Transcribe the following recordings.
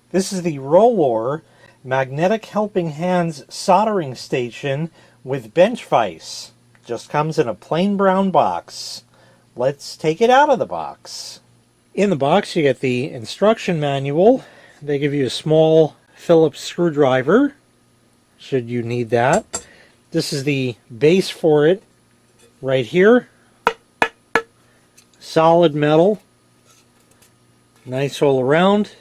This is the ROLOOR Magnetic Helping Hands Soldering Station with bench vise. Just comes in a plain brown box. Let's take it out of the box. In the box you get the instruction manual. They give you a small Phillips screwdriver, should you need that. This is the base for it right here. Solid metal. Nice all around.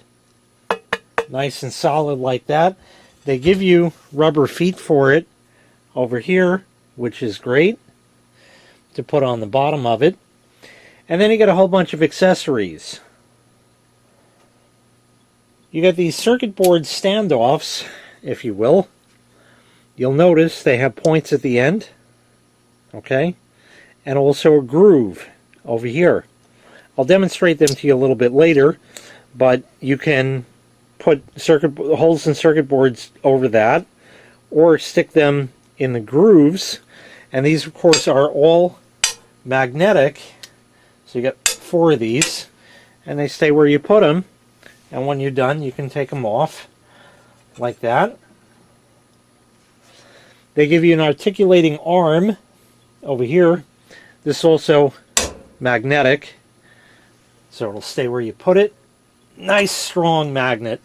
Nice and solid like that. They give you rubber feet for it over here, which is great, to put on the bottom of it. And then you get a whole bunch of accessories. You got these circuit board standoffs, if you will. You'll notice they have points at the end, okay, and also a groove over here. I'll demonstrate them to you a little bit later, but you can put holes in circuit boards over that, or stick them in the grooves. And these, of course, are all magnetic. So you get 4 of these, and they stay where you put them. And when you're done, you can take them off like that. They give you an articulating arm over here. This is also magnetic, so it'll stay where you put it. Nice strong magnet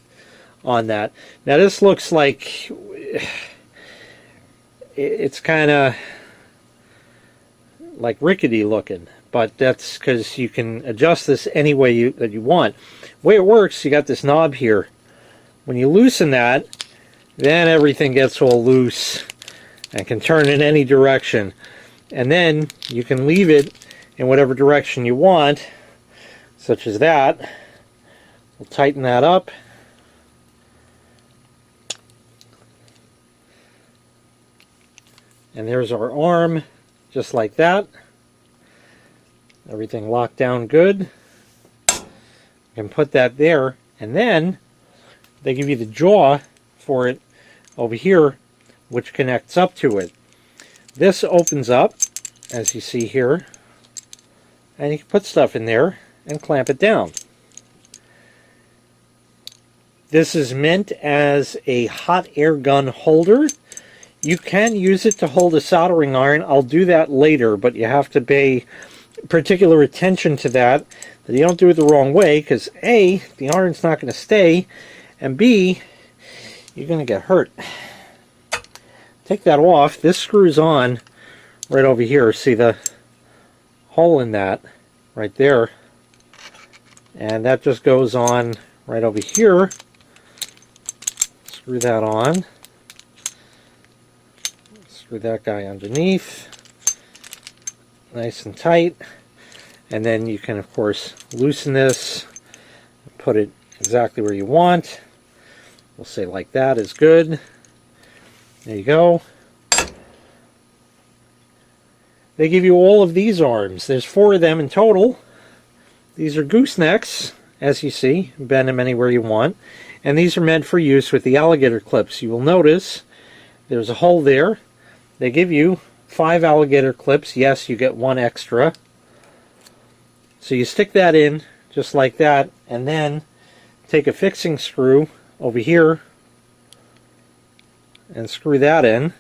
on that. Now this looks like it's kind of like rickety looking, but that's because you can adjust this any way that you want. The way it works, you got this knob here. When you loosen that, then everything gets all loose and can turn in any direction. And then you can leave it in whatever direction you want, such as that. We'll tighten that up. And there's our arm, just like that. Everything locked down good. You can put that there, and then they give you the jaw for it over here, which connects up to it. This opens up, as you see here, and you can put stuff in there and clamp it down. This is meant as a hot air gun holder. You can use it to hold a soldering iron. I'll do that later, but you have to pay particular attention to that you don't do it the wrong way, because A, the iron's not going to stay, and B, you're going to get hurt. Take that off. This screws on right over here. See the hole in that right there? And that just goes on right over here. Screw that on. Screw that guy underneath. Nice and tight. And then you can, of course, loosen this and put it exactly where you want. We'll say like that is good. There you go. They give you all of these arms. There's 4 of them in total. These are goosenecks, as you see. Bend them anywhere you want. And these are meant for use with the alligator clips. You will notice there's a hole there. They give you 5 alligator clips. Yes, you get 1 extra. So you stick that in just like that, and then take a fixing screw over here and screw that in.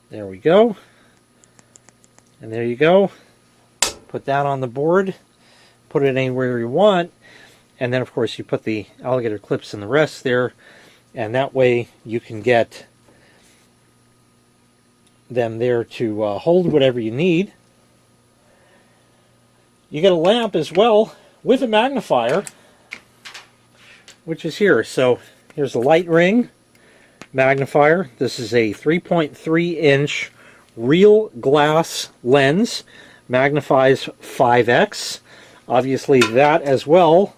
There we go. And there you go. Put that on the board. Put it anywhere you want. And then, of course, you put the alligator clips and the rest there. And that way you can get them there to hold whatever you need. You get a lamp as well with a magnifier, which is here. So here's a light ring magnifier. This is a 3.3-inch real glass lens. Magnifies 5x. Obviously that as well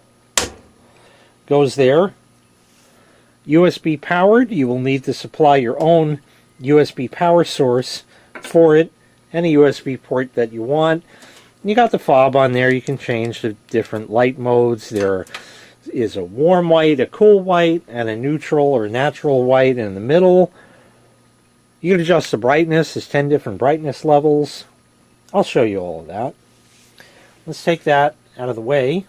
goes there. USB powered. You will need to supply your own USB power source for it, any USB port that you want. You got the fob on there. You can change the different light modes. There is a warm white, a cool white, and a neutral or natural white in the middle. You can adjust the brightness. There's 10 different brightness levels. I'll show you all of that. Let's take that out of the way.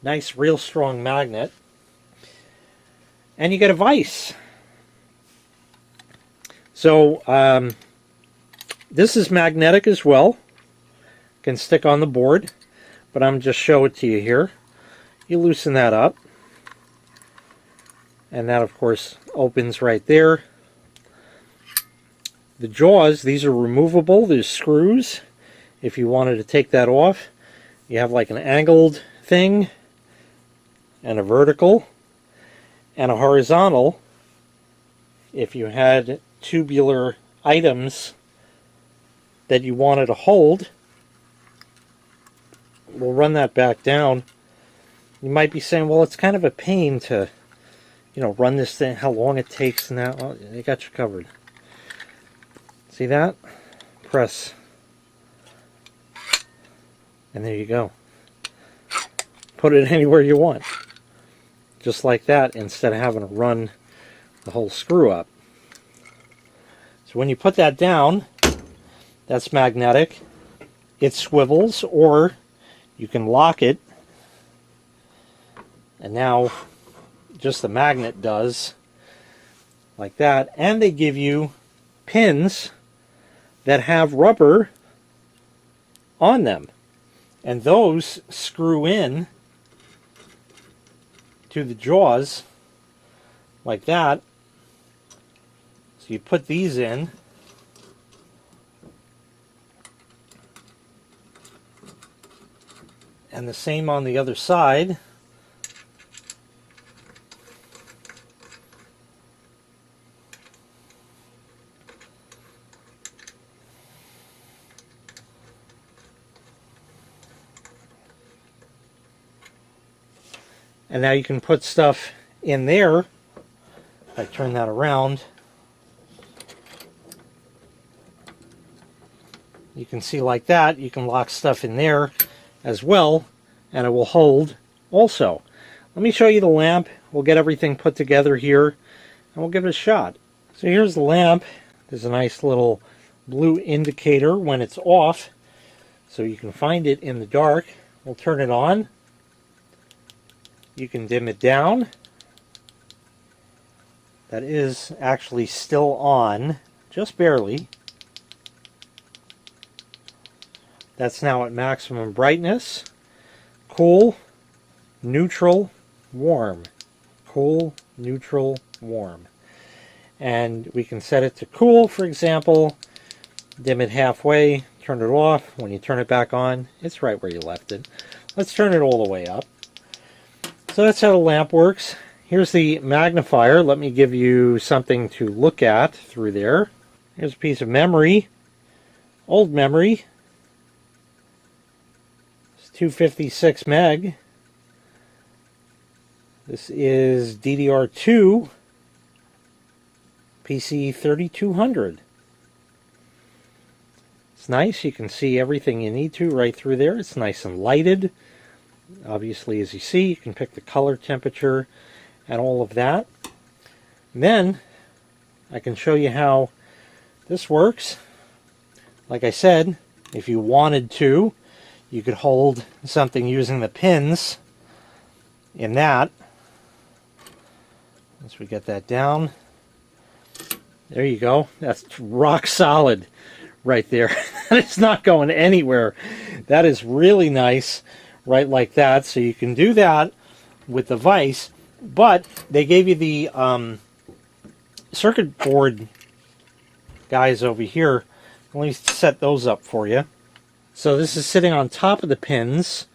Nice, real strong magnet. And you get a vise. So this is magnetic as well. Can stick on the board, but I'm just show it to you here. You loosen that up, and that of course opens right there. The jaws, these are removable. There's screws. If you wanted to take that off, you have like an angled thing and a vertical and a horizontal. If you had tubular items that you wanted to hold, we'll run that back down. You might be saying, well, it's kind of a pain to, you know, run this thing, how long it takes and that. Well, they got you covered. See that? Press. And there you go. Put it anywhere you want. Just like that, instead of having to run the whole screw up. So when you put that down, that's magnetic. It swivels, or you can lock it. And now just the magnet does like that. And they give you pins that have rubber on them. And those screw in to the jaws like that. So you put these in. And the same on the other side. And now you can put stuff in there. If I turn that around, you can see like that. You can lock stuff in there as well, and it will hold also. Let me show you the lamp. We'll get everything put together here, and we'll give it a shot. So here's the lamp. There's a nice little blue indicator when it's off, so you can find it in the dark. We'll turn it on. You can dim it down. That is actually still on, just barely. That's now at maximum brightness. Cool, neutral, warm. Cool, neutral, warm. And we can set it to cool, for example. Dim it halfway, turn it off. When you turn it back on, it's right where you left it. Let's turn it all the way up. So that's how the lamp works. Here's the magnifier. Let me give you something to look at through there. Here's a piece of memory. Old memory. It's 256 meg. This is DDR2 PC 3200. It's nice. You can see everything you need to right through there. It's nice and lighted. Obviously, as you see, you can pick the color, temperature, and all of that. And then I can show you how this works. Like I said, if you wanted to, you could hold something using the pins in that. Once we get that down, there you go. That's rock solid right there. It's not going anywhere. That is really nice. Right like that. So you can do that with the vise, but they gave you the circuit board guys over here. Let me set those up for you. So this is sitting on top of the pins,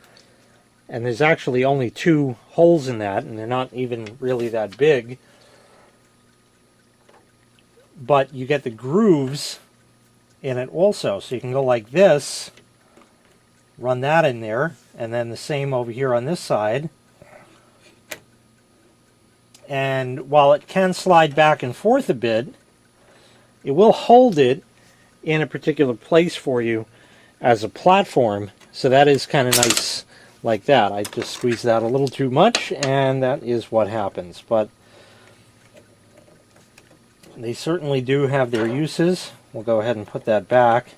and there's actually only 2 holes in that, and they're not even really that big. But you get the grooves in it also, so you can go like this, run that in there, and then the same over here on this side. And while it can slide back and forth a bit, it will hold it in a particular place for you as a platform. So that is kind of nice like that. I just squeezed that a little too much, and that is what happens. But they certainly do have their uses. we'll go ahead and put that back.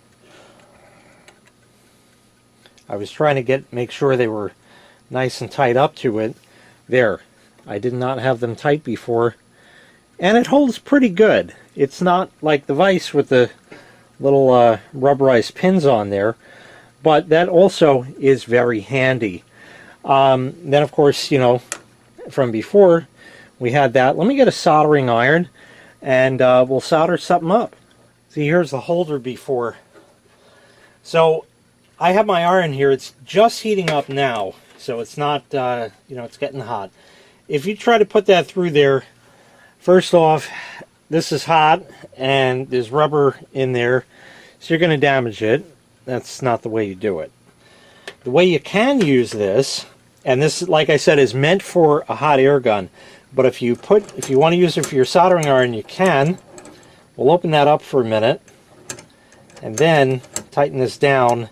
I was trying to make sure they were nice and tight up to it. There. I did not have them tight before. And it holds pretty good. It's not like the Vise with the little rubberized pins on there, but that also is very handy. Then of course, you know, from before we had that. Let me get a soldering iron and we'll solder something up. See, here's the holder before. So I have my iron here. It's just heating up now, so it's not, you know, it's getting hot. If you try to put that through there, first off, this is hot and there's rubber in there, so you're going to damage it. That's not the way you do it. The way you can use this, and this, like I said, is meant for a hot air gun, but if you want to use it for your soldering iron, you can. We'll open that up for a minute and then tighten this down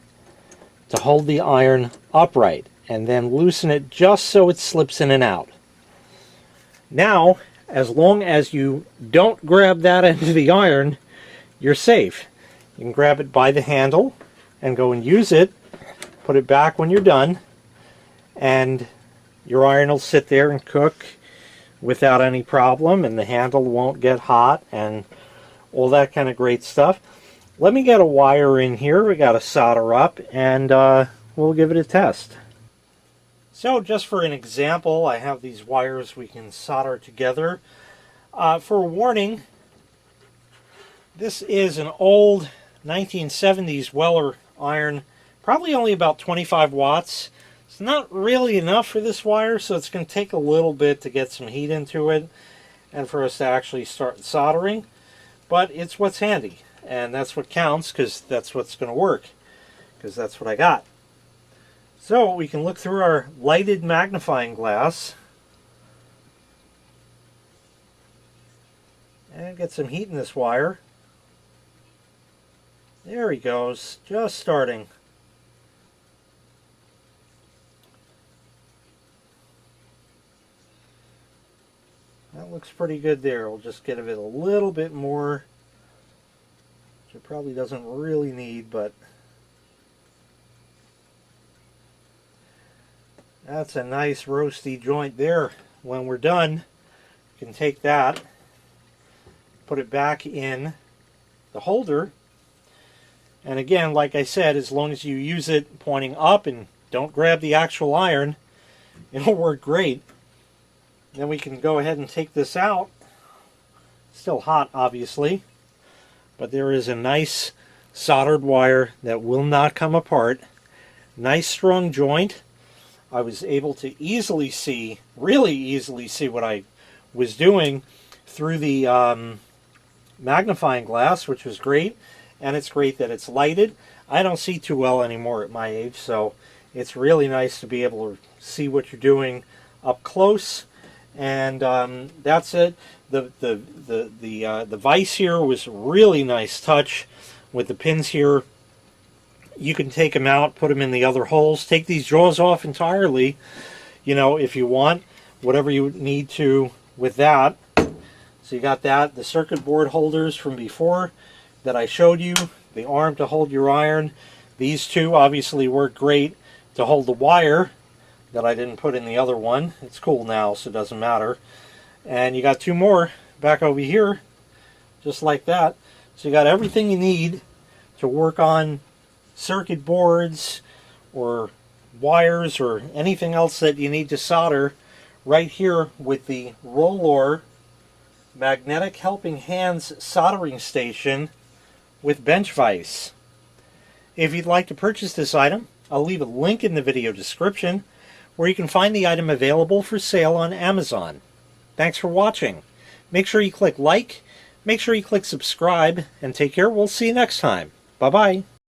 to hold the iron upright, and then loosen it just so it slips in and out. Now, as long as you don't grab that end of the iron, you're safe. You can grab it by the handle and go and use it, put it back when you're done, and your iron will sit there and cook without any problem, and the handle won't get hot and all that kind of great stuff. Let me get a wire in here. We got to solder up, and we'll give it a test. So just for an example, I have these wires we can solder together. For a warning, this is an old 1970s Weller iron, probably only about 25 watts. It's not really enough for this wire, so it's going to take a little bit to get some heat into it and for us to actually start soldering. But it's what's handy, and that's what counts, because that's what's going to work, because that's what I got. So we can look through our lighted magnifying glass and get some heat in this wire. There he goes, just starting. That looks pretty good there. We'll just give it a little bit more, which it probably doesn't really need, but that's a nice roasty joint there. When we're done, you can take that, put it back in the holder, and again, like I said, as long as you use it pointing up and don't grab the actual iron, it'll work great. Then we can go ahead and take this out. Still hot, obviously, but there is a nice soldered wire that will not come apart. Nice strong joint. I was able to easily see, really easily see what I was doing through the magnifying glass, which was great. And it's great that it's lighted. I don't see too well anymore at my age, so it's really nice to be able to see what you're doing up close. And that's it. The Vise here was a really nice touch with the pins here. You can take them out, put them in the other holes, take these jaws off entirely, you know, if you want, whatever you need to with that. So you got that, the circuit board holders from before that I showed you, the arm to hold your iron. These two obviously work great to hold the wire that I didn't put in the other one. It's cool now, so it doesn't matter. And you got two more back over here, just like that. So you got everything you need to work on circuit boards or wires or anything else that you need to solder right here with the ROLOOR Magnetic Helping Hands Soldering Station with bench vise. If you'd like to purchase this item, I'll leave a link in the video description where you can find the item available for sale on Amazon. Thanks for watching. Make sure you click like, make sure you click subscribe, and take care. We'll see you next time. Bye-bye.